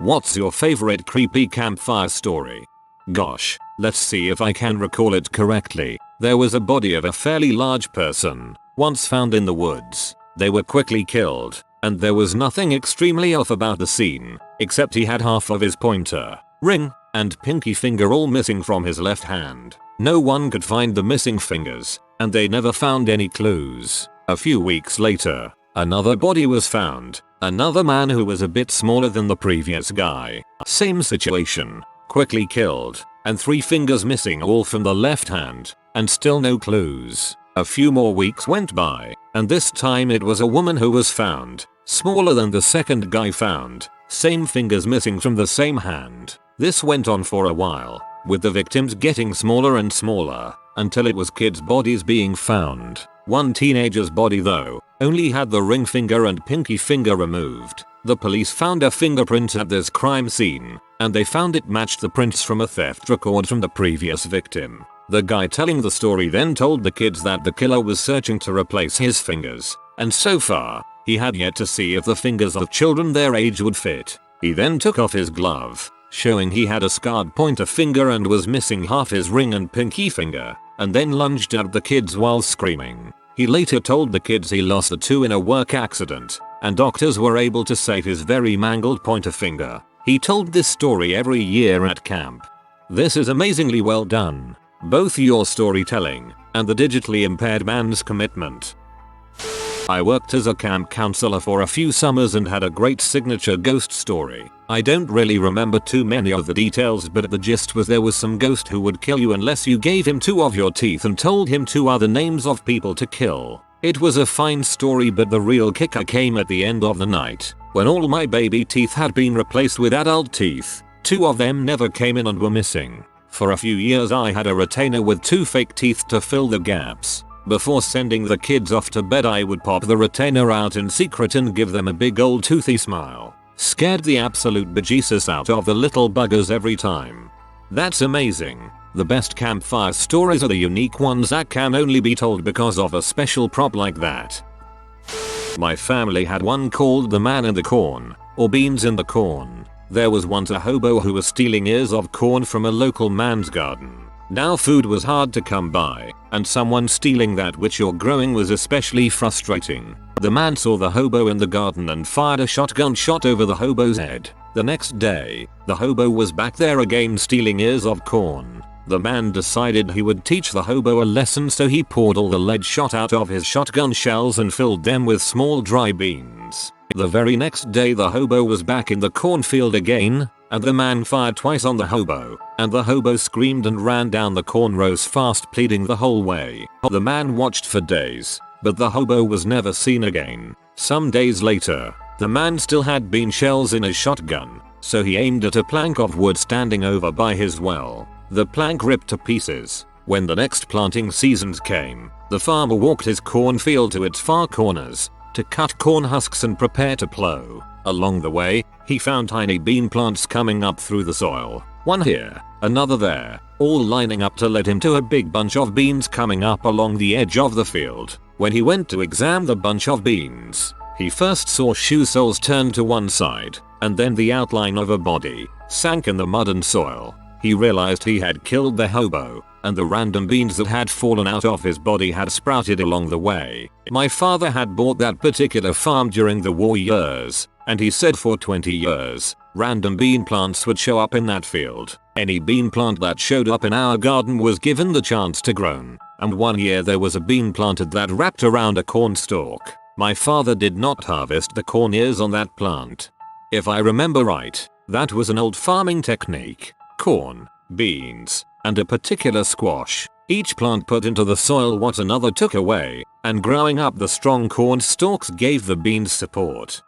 What's your favorite creepy campfire story? Gosh, let's see if I can recall it correctly. There was a body of a fairly large person, once found in the woods. They were quickly killed, and there was nothing extremely off about the scene, except he had half of his pointer, ring, and pinky finger all missing from his left hand. No one could find the missing fingers, and they never found any clues. A few weeks later, another body was found. Another man who was a bit smaller than the previous guy. Same situation. Quickly killed, and 3 fingers missing all from the left hand, and still no clues. A few more weeks went by, and this time it was a woman who was found. Smaller than the second guy found. Same fingers missing from the same hand. This went on for a while, with the victims getting smaller and smaller, until it was kids' bodies being found. One teenager's body though, only had the ring finger and pinky finger removed. The police found a fingerprint at this crime scene, and they found it matched the prints from a theft record from the previous victim. The guy telling the story then told the kids that the killer was searching to replace his fingers, and so far, he had yet to see if the fingers of children their age would fit. He then took off his glove, showing he had a scarred pointer finger and was missing half his ring and pinky finger, and then lunged at the kids while screaming. He later told the kids he lost the 2 in a work accident, and doctors were able to save his very mangled pointer finger. He told this story every year at camp. This is amazingly well done. Both your storytelling and the digitally impaired man's commitment. I worked as a camp counselor for a few summers and had a great signature ghost story. I don't really remember too many of the details, but the gist was there was some ghost who would kill you unless you gave him 2 of your teeth and told him 2 other names of people to kill. It was a fine story, but the real kicker came at the end of the night, when all my baby teeth had been replaced with adult teeth. 2 of them never came in and were missing. For a few years I had a retainer with 2 fake teeth to fill the gaps. Before sending the kids off to bed I would pop the retainer out in secret and give them a big old toothy smile. Scared the absolute bejesus out of the little buggers every time. That's amazing. The best campfire stories are the unique ones that can only be told because of a special prop like that. My family had one called the man in the corn, or beans in the corn. There was once a hobo who was stealing ears of corn from a local man's garden. Now food was hard to come by, and someone stealing that which you're growing was especially frustrating. The man saw the hobo in the garden and fired a shotgun shot over the hobo's head. The next day, the hobo was back there again stealing ears of corn. The man decided he would teach the hobo a lesson, so he poured all the lead shot out of his shotgun shells and filled them with small dry beans. The very next day the hobo was back in the cornfield again, and the man fired twice on the hobo, and the hobo screamed and ran down the corn rows fast, pleading the whole way. The man watched for days, but the hobo was never seen again. Some days later, the man still had bean shells in his shotgun, so he aimed at a plank of wood standing over by his well. The plank ripped to pieces. When the next planting seasons came, the farmer walked his cornfield to its far corners to cut corn husks and prepare to plow. Along the way, he found tiny bean plants coming up through the soil. One here, another there, all lining up to lead him to a big bunch of beans coming up along the edge of the field. When he went to examine the bunch of beans, he first saw shoe soles turned to one side, and then the outline of a body sank in the mud and soil. He realized he had killed the hobo, and the random beans that had fallen out of his body had sprouted along the way. My father had bought that particular farm during the war years, and he said for 20 years, random bean plants would show up in that field. Any bean plant that showed up in our garden was given the chance to grow, and one year there was a bean planted that wrapped around a corn stalk. My father did not harvest the corn ears on that plant. If I remember right, that was an old farming technique. Corn, beans, and a particular squash. Each plant put into the soil what another took away, and growing up the strong corn stalks gave the beans support.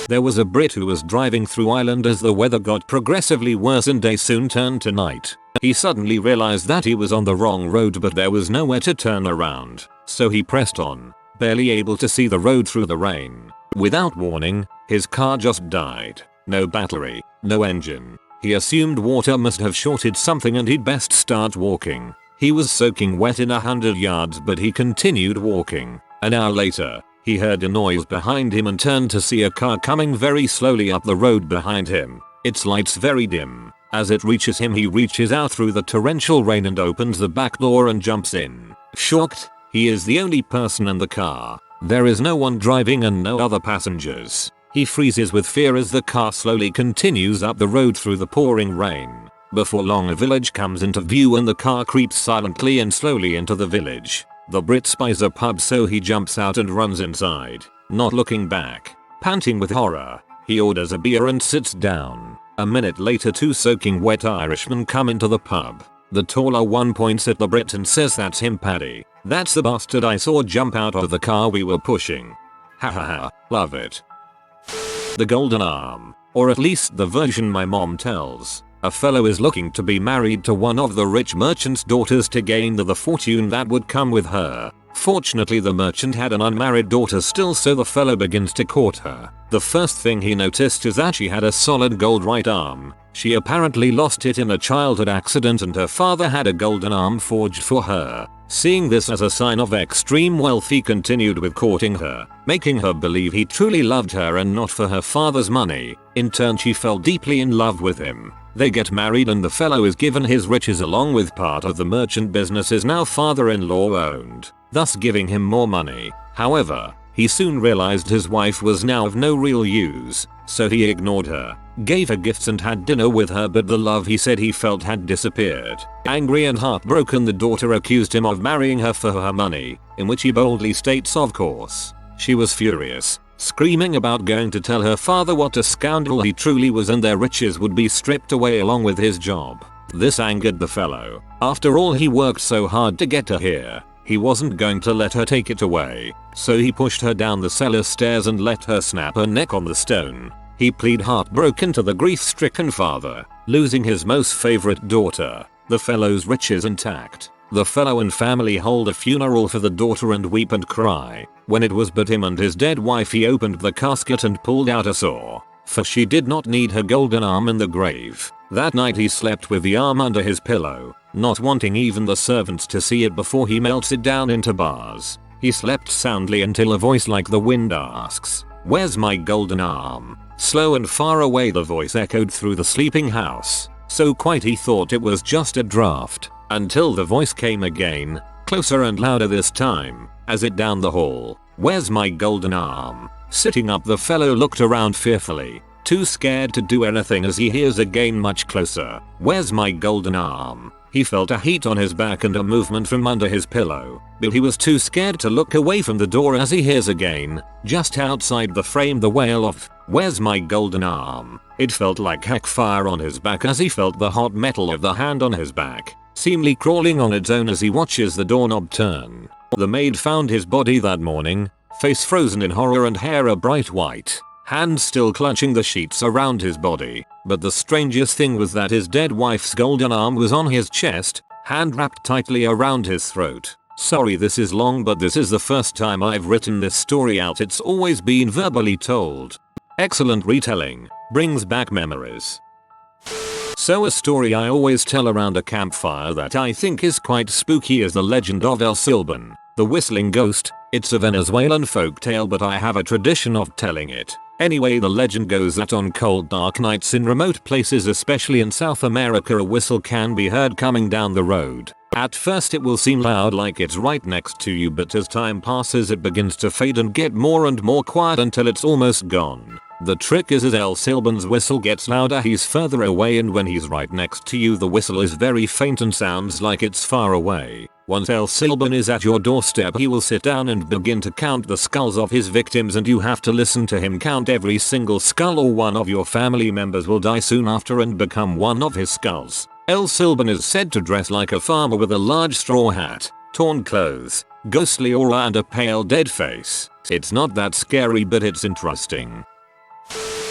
There was a Brit who was driving through Ireland as the weather got progressively worse and day soon turned to night. He suddenly realized that he was on the wrong road, but there was nowhere to turn around, so he pressed on, barely able to see the road through the rain. Without warning, his car just died. No battery, no engine. He assumed water must have shorted something and he'd best start walking. He was soaking wet in 100 yards, but he continued walking. An hour later, He heard a noise behind him and turned to see a car coming very slowly up the road behind him. Its lights very dim. As it reaches him, he reaches out through the torrential rain and opens the back door and jumps in. Shocked, he is the only person in the car. There is no one driving and no other passengers. He freezes with fear as the car slowly continues up the road through the pouring rain. Before long, a village comes into view and the car creeps silently and slowly into the village. The Brit spies a pub, so he jumps out and runs inside, not looking back. Panting with horror, he orders a beer and sits down. A minute later, 2 soaking wet Irishmen come into the pub. The taller one points at the Brit and says, "That's him, Paddy. That's the bastard I saw jump out of the car we were pushing." Ha ha ha, love it. The Golden Arm, or at least the version my mom tells. A fellow is looking to be married to one of the rich merchant's daughters to gain the fortune that would come with her. Fortunately, the merchant had an unmarried daughter still, so the fellow begins to court her. The first thing he noticed is that she had a solid gold right arm. She apparently lost it in a childhood accident and her father had a golden arm forged for her. Seeing this as a sign of extreme wealth, he continued with courting her, making her believe he truly loved her and not for her father's money. In turn, she fell deeply in love with him. They get married and the fellow is given his riches along with part of the merchant business his now father-in-law owned, thus giving him more money. However, he soon realized his wife was now of no real use, so he ignored her, gave her gifts and had dinner with her, but the love he said he felt had disappeared. Angry and heartbroken, the daughter accused him of marrying her for her money, in which he boldly states, of course. She was furious, screaming about going to tell her father what a scoundrel he truly was and their riches would be stripped away along with his job. This angered the fellow. After all, he worked so hard to get her here. He wasn't going to let her take it away, so he pushed her down the cellar stairs and let her snap her neck on the stone. He pleaded heartbroken to the grief-stricken father, losing his most favorite daughter, the fellow's riches intact. The fellow and family hold a funeral for the daughter and weep and cry. When it was but him and his dead wife, he opened the casket and pulled out a saw, for she did not need her golden arm in the grave. That night he slept with the arm under his pillow, not wanting even the servants to see it before he melts it down into bars. He slept soundly until a voice like the wind asks, "Where's my golden arm?" Slow and far away the voice echoed through the sleeping house, so quiet he thought it was just a draft, until the voice came again, closer and louder this time, as it down the hall. "Where's my golden arm?" Sitting up, the fellow looked around fearfully, too scared to do anything as he hears again much closer, "Where's my golden arm?" He felt a heat on his back and a movement from under his pillow, but he was too scared to look away from the door as he hears again, just outside the frame, the wail of, "Where's my golden arm?" It felt like heck fire on his back as he felt the hot metal of the hand on his back, seemingly crawling on its own as he watches the doorknob turn. The maid found his body that morning, face frozen in horror and hair a bright white, hands still clutching the sheets around his body. But the strangest thing was that his dead wife's golden arm was on his chest, hand wrapped tightly around his throat. Sorry this is long, but this is the first time I've written this story out. It's always been verbally told. Excellent retelling, brings back memories. So a story I always tell around a campfire that I think is quite spooky is the legend of El Silban, the whistling ghost. It's a Venezuelan folktale, but I have a tradition of telling it. Anyway, the legend goes that on cold dark nights in remote places, especially in South America, a whistle can be heard coming down the road. At first it will seem loud, like it's right next to you, but as time passes it begins to fade and get more and more quiet until it's almost gone. The trick is as El Silban's whistle gets louder, he's further away, and when he's right next to you the whistle is very faint and sounds like it's far away. Once El Silban is at your doorstep, he will sit down and begin to count the skulls of his victims, and you have to listen to him count every single skull, or one of your family members will die soon after and become one of his skulls. El Silban is said to dress like a farmer with a large straw hat, torn clothes, ghostly aura and a pale dead face. It's not that scary, but it's interesting.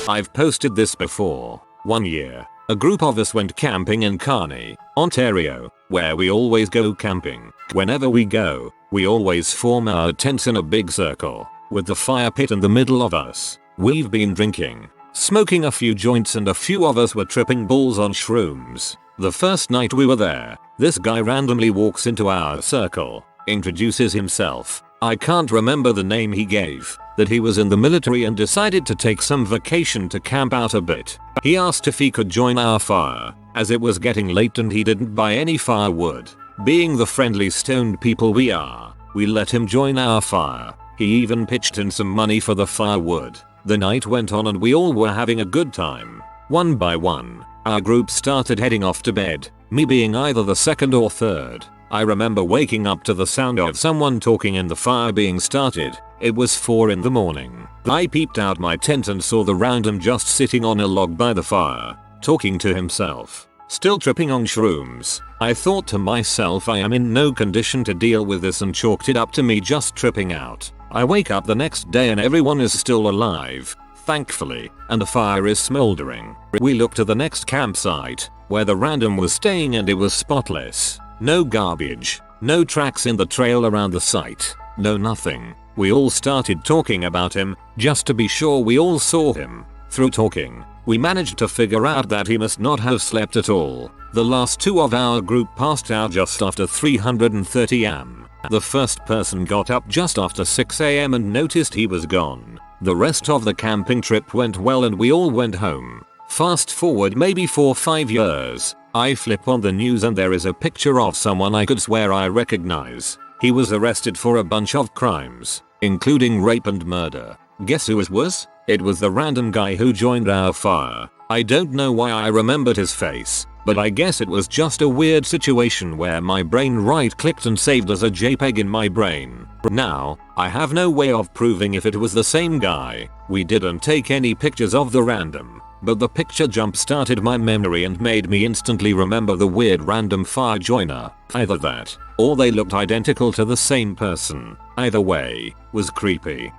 I've posted this before. One year, a group of us went camping in Kearney, Ontario, where we always go camping. Whenever we go, we always form our tents in a big circle, with the fire pit in the middle of us. We've been drinking, smoking a few joints, and a few of us were tripping balls on shrooms. The first night we were there, this guy randomly walks into our circle, introduces himself, I can't remember the name he gave, that he was in the military and decided to take some vacation to camp out a bit. He asked if he could join our fire, as it was getting late and he didn't buy any firewood. Being the friendly stoned people we are, we let him join our fire. He even pitched in some money for the firewood. The night went on and we all were having a good time. One by one, our group started heading off to bed, me being either the second or third. I remember waking up to the sound of someone talking and the fire being started. It was 4 in the morning. I peeped out my tent and saw the random just sitting on a log by the fire, talking to himself, still tripping on shrooms. I thought to myself, I am in no condition to deal with this, and chalked it up to me just tripping out. I wake up the next day and everyone is still alive, thankfully, and the fire is smoldering. We looked to the next campsite, where the random was staying, and it was spotless. No garbage, no tracks in the trail around the site, no nothing. We all started talking about him, just to be sure we all saw him. Through talking, we managed to figure out that he must not have slept at all. The last 2 of our group passed out just after 3:30 am. The first person got up just after 6 am and noticed he was gone. The rest of the camping trip went well and we all went home. Fast forward maybe 4-5 years, I flip on the news and there is a picture of someone I could swear I recognize. He was arrested for a bunch of crimes, including rape and murder. Guess who it was? It was the random guy who joined our fire. I don't know why I remembered his face, but I guess it was just a weird situation where my brain right clicked and saved as a JPEG in my brain. Now, I have no way of proving if it was the same guy. We didn't take any pictures of the random, but the picture jump started my memory and made me instantly remember the weird random fire joiner. Either that, or they looked identical to the same person. Either way, was creepy.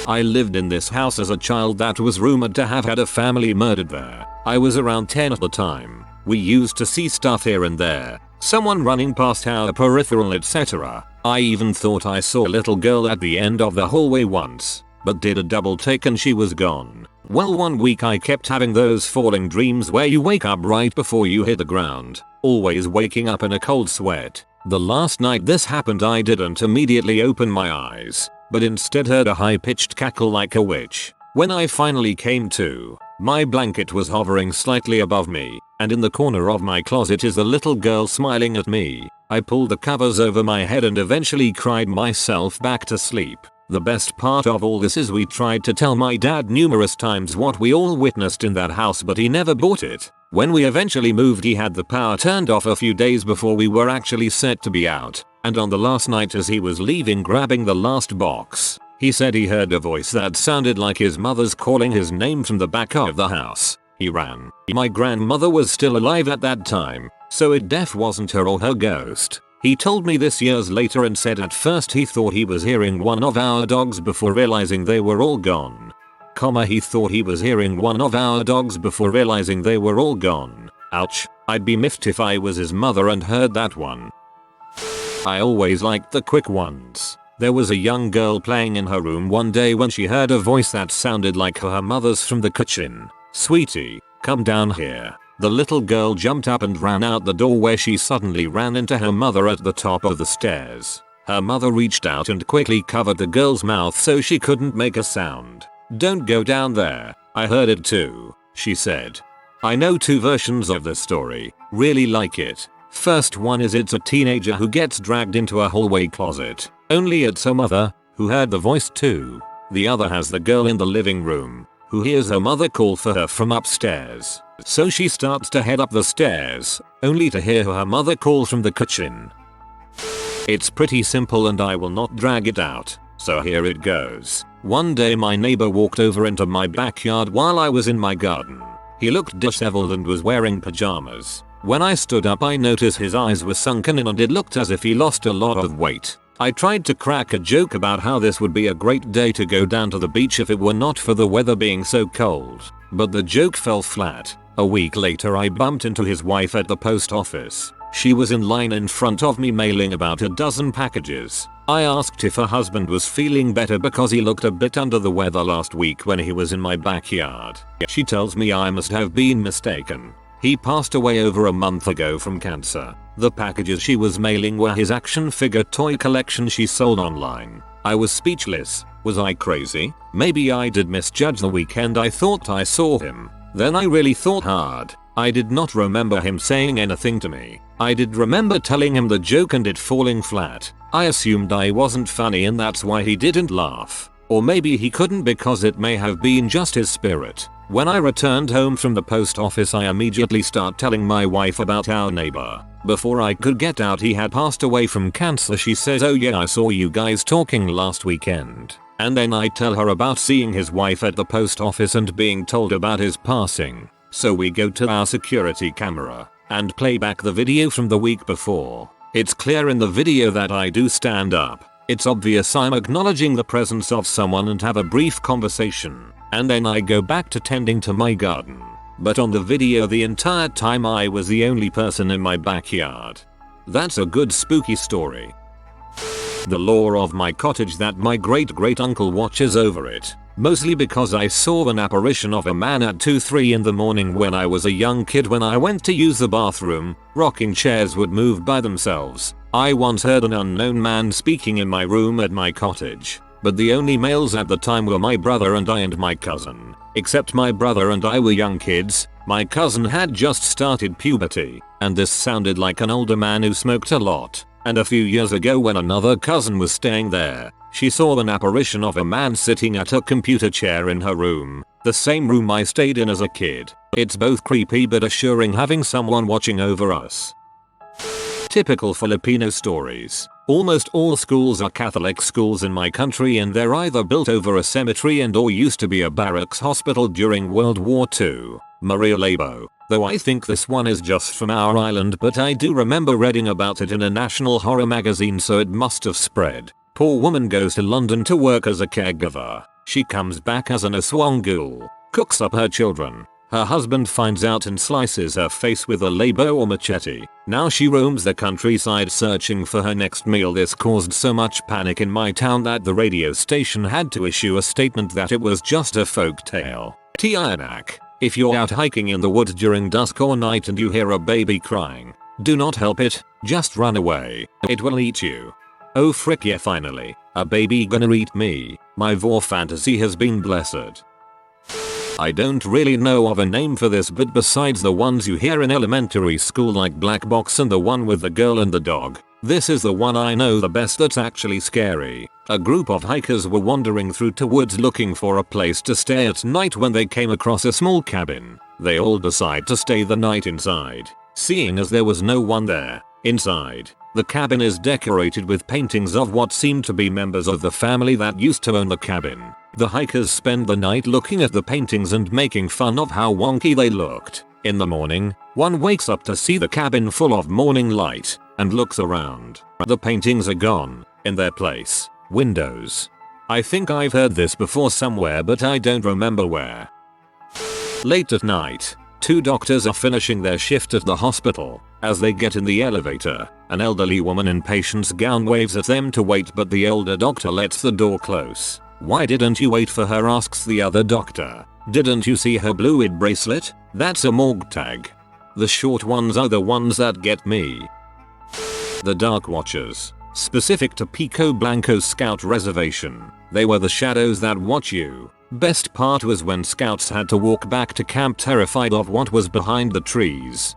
I lived in this house as a child that was rumored to have had a family murdered there. I was around 10 at the time. We used to see stuff here and there, someone running past our peripheral, etc. I even thought I saw a little girl at the end of the hallway once, but did a double take and she was gone. Well, one week I kept having those falling dreams where you wake up right before you hit the ground, always waking up in a cold sweat. The last night this happened I didn't immediately open my eyes, but instead heard a high-pitched cackle like a witch. When I finally came to, my blanket was hovering slightly above me, and in the corner of my closet is a little girl smiling at me. I pulled the covers over my head and eventually cried myself back to sleep. The best part of all this is we tried to tell my dad numerous times what we all witnessed in that house, but he never bought it. When we eventually moved, he had the power turned off a few days before we were actually set to be out, and on the last night as he was leaving grabbing the last box, he said he heard a voice that sounded like his mother's calling his name from the back of the house. He ran. My grandmother was still alive at that time, so it def wasn't her or her ghost. He told me this years later and said at first he thought he was hearing one of our dogs before realizing they were all gone. He thought he was hearing one of our dogs before realizing they were all gone. Ouch, I'd be miffed if I was his mother and heard that one. I always liked the quick ones. There was a young girl playing in her room one day when she heard a voice that sounded like her mother's from the kitchen. "Sweetie, come down here." The little girl jumped up and ran out the door where she suddenly ran into her mother at the top of the stairs. Her mother reached out and quickly covered the girl's mouth so she couldn't make a sound. "Don't go down there, I heard it too," she said. I know 2 versions of the story, really like it. First one is it's a teenager who gets dragged into a hallway closet, only it's her mother, who heard the voice too. The other has the girl in the living room, who hears her mother call for her from upstairs. So she starts to head up the stairs, only to hear her mother call from the kitchen. It's pretty simple and I will not drag it out, so here it goes. One day my neighbor walked over into my backyard while I was in my garden. He looked disheveled and was wearing pajamas. When I stood up I noticed his eyes were sunken in and it looked as if he lost a lot of weight. I tried to crack a joke about how this would be a great day to go down to the beach if it were not for the weather being so cold, but the joke fell flat. A week later I bumped into his wife at the post office. She was in line in front of me mailing about a dozen packages. I asked if her husband was feeling better because he looked a bit under the weather last week when he was in my backyard. She tells me I must have been mistaken. He passed away over a month ago from cancer. The packages she was mailing were his action figure toy collection she sold online. I was speechless. Was I crazy? Maybe I did misjudge the weekend I thought I saw him. Then I really thought hard. I did not remember him saying anything to me. I did remember telling him the joke and it falling flat. I assumed I wasn't funny and that's why he didn't laugh. Or maybe he couldn't because it may have been just his spirit. When I returned home from the post office I immediately start telling my wife about our neighbor. Before I could get out he had passed away from cancer. She says, "Oh yeah, I saw you guys talking last weekend." And then I tell her about seeing his wife at the post office and being told about his passing. So we go to our security camera and play back the video from the week before. It's clear in the video that I do stand up. It's obvious I'm acknowledging the presence of someone and have a brief conversation. And then I go back to tending to my garden. But on the video the entire time I was the only person in my backyard. That's a good spooky story. The lore of my cottage that my great uncle watches over it. Mostly because I saw an apparition of a man at 2-3 in the morning when I was a young kid. When I went to use the bathroom, rocking chairs would move by themselves. I once heard an unknown man speaking in my room at my cottage. But the only males at the time were my brother and I and my cousin. Except my brother and I were young kids. My cousin had just started puberty. And this sounded like an older man who smoked a lot. And a few years ago when another cousin was staying there, she saw an apparition of a man sitting at a computer chair in her room. The same room I stayed in as a kid. It's both creepy but assuring having someone watching over us. Typical Filipino stories. Almost all schools are Catholic schools in my country and they're either built over a cemetery and or used to be a barracks hospital during World War II. Maria Labo. Though I think this one is just from our island, but I do remember reading about it in a national horror magazine, so it must have spread. Poor woman goes to London to work as a caregiver. She comes back as an aswang ghoul. Cooks up her children. Her husband finds out and slices her face with a labo or machete. Now she roams the countryside searching for her next meal. This caused so much panic in my town that the radio station had to issue a statement that it was just a folk tale. Tiyanak. If you're out hiking in the woods during dusk or night and you hear a baby crying, do not help it, just run away. It will eat you. Oh frick yeah, finally, a baby gonna eat me. My vor fantasy has been blessed. I don't really know of a name for this, but besides the ones you hear in elementary school like Black Box and the one with the girl and the dog, this is the one I know the best that's actually scary. A group of hikers were wandering through the woods looking for a place to stay at night when they came across a small cabin. They all decide to stay the night inside, seeing as there was no one there. Inside, the cabin is decorated with paintings of what seemed to be members of the family that used to own the cabin. The hikers spend the night looking at the paintings and making fun of how wonky they looked. In the morning, one wakes up to see the cabin full of morning light and looks around. The paintings are gone. In their place, windows. I think I've heard this before somewhere, but I don't remember where. Late at night, two doctors are finishing their shift at the hospital. As they get in the elevator, an elderly woman in patient's gown waves at them to wait, but the older doctor lets the door close. "Why didn't you wait for her?" asks the other doctor. "Didn't you see her bluid bracelet? That's a morgue tag." The short ones are the ones that get me. The Dark Watchers. Specific to Pico Blanco Scout Reservation. They were the shadows that watch you. Best part was when scouts had to walk back to camp terrified of what was behind the trees.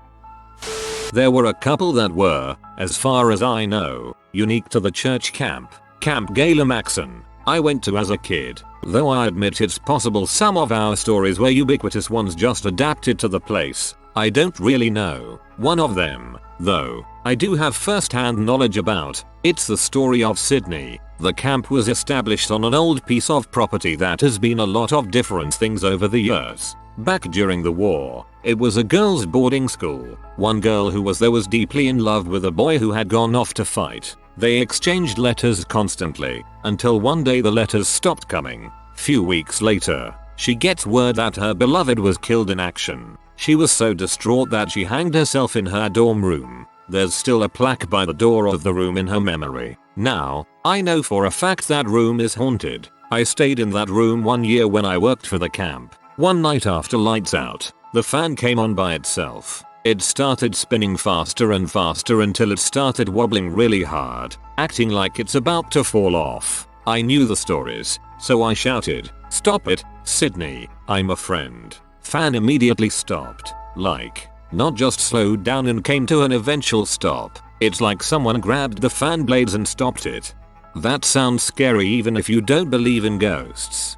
There were a couple that were, as far as I know, unique to the church camp. Camp Gala Maxon. I went to as a kid, though I admit it's possible some of our stories were ubiquitous ones just adapted to the place. I don't really know. One of them, though, I do have first-hand knowledge about. It's the story of Sydney. The camp was established on an old piece of property that has been a lot of different things over the years. Back during the war, it was a girls' boarding school. One girl who was there was deeply in love with a boy who had gone off to fight. They exchanged letters constantly, until one day the letters stopped coming. Few weeks later, she gets word that her beloved was killed in action. She was so distraught that she hanged herself in her dorm room. There's still a plaque by the door of the room in her memory. Now, I know for a fact that room is haunted. I stayed in that room one year when I worked for the camp. One night after lights out, the fan came on by itself. It started spinning faster and faster until it started wobbling really hard, acting like it's about to fall off. I knew the stories, so I shouted, "Stop it, Sydney, I'm a friend." Fan immediately stopped, not just slowed down and came to an eventual stop. It's like someone grabbed the fan blades and stopped it. That sounds scary even if you don't believe in ghosts.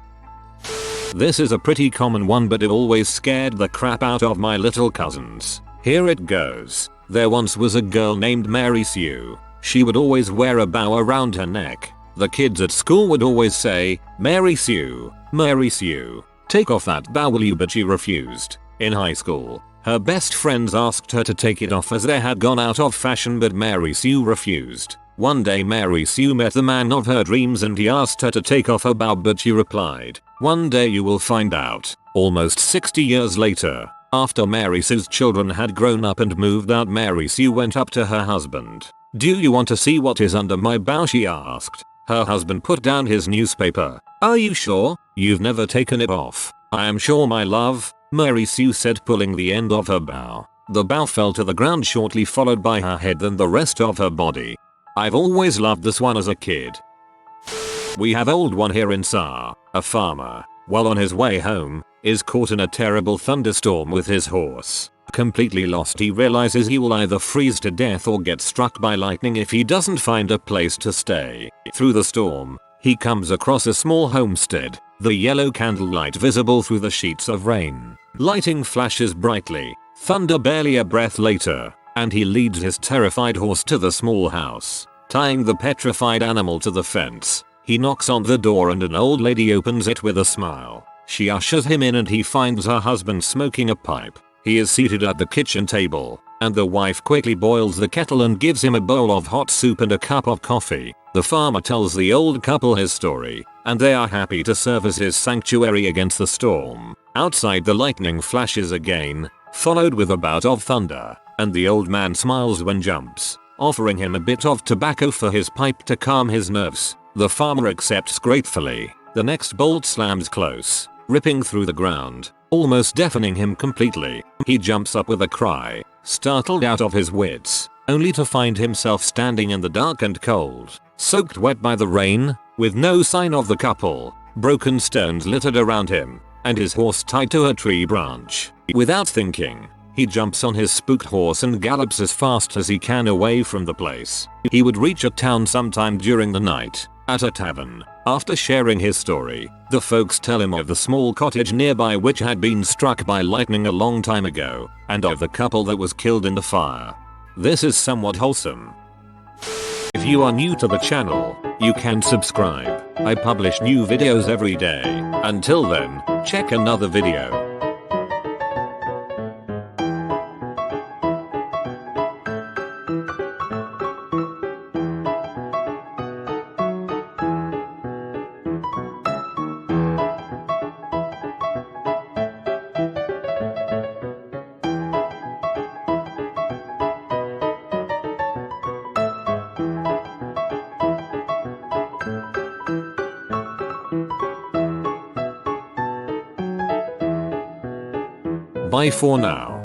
This is a pretty common one, but it always scared the crap out of my little cousins. Here it goes. There once was a girl named Mary Sue. She would always wear a bow around her neck. The kids at school would always say, Mary Sue, take off that bow will you?" but she refused. In high school, her best friends asked her to take it off as they had gone out of fashion, but Mary Sue refused. One day Mary Sue met the man of her dreams and he asked her to take off her bow, but she replied, "One day you will find out." Almost 60 years later, after Mary Sue's children had grown up and moved out, Mary Sue went up to her husband. "Do you want to see what is under my bow?" she asked. Her husband put down his newspaper. "Are you sure? You've never taken it off." "I am sure, my love," Mary Sue said, pulling the end of her bow. The bow fell to the ground shortly, followed by her head and the rest of her body. I've always loved this one as a kid. We have old one here in Sa, a farmer, while on his way home, is caught in a terrible thunderstorm with his horse. Completely lost, he realizes he will either freeze to death or get struck by lightning if he doesn't find a place to stay. Through the storm, he comes across a small homestead, the yellow candlelight visible through the sheets of rain. Lightning flashes brightly, thunder barely a breath later, and he leads his terrified horse to the small house. Tying the petrified animal to the fence, he knocks on the door and an old lady opens it with a smile. She ushers him in and he finds her husband smoking a pipe. He is seated at the kitchen table, and the wife quickly boils the kettle and gives him a bowl of hot soup and a cup of coffee. The farmer tells the old couple his story, and they are happy to serve as his sanctuary against the storm. Outside, the lightning flashes again, followed with a bout of thunder, and the old man smiles when jumps, offering him a bit of tobacco for his pipe to calm his nerves. The farmer accepts gratefully. The next bolt slams close, ripping through the ground, almost deafening him completely. He jumps up with a cry, startled out of his wits, only to find himself standing in the dark and cold, soaked wet by the rain, with no sign of the couple, broken stones littered around him, and his horse tied to a tree branch. Without thinking, he jumps on his spooked horse and gallops as fast as he can away from the place. He would reach a town sometime during the night, at a tavern. After sharing his story, the folks tell him of the small cottage nearby which had been struck by lightning a long time ago, and of the couple that was killed in the fire. This is somewhat wholesome. If you are new to the channel, you can subscribe. I publish new videos every day. Until then, check another video. Bye for now.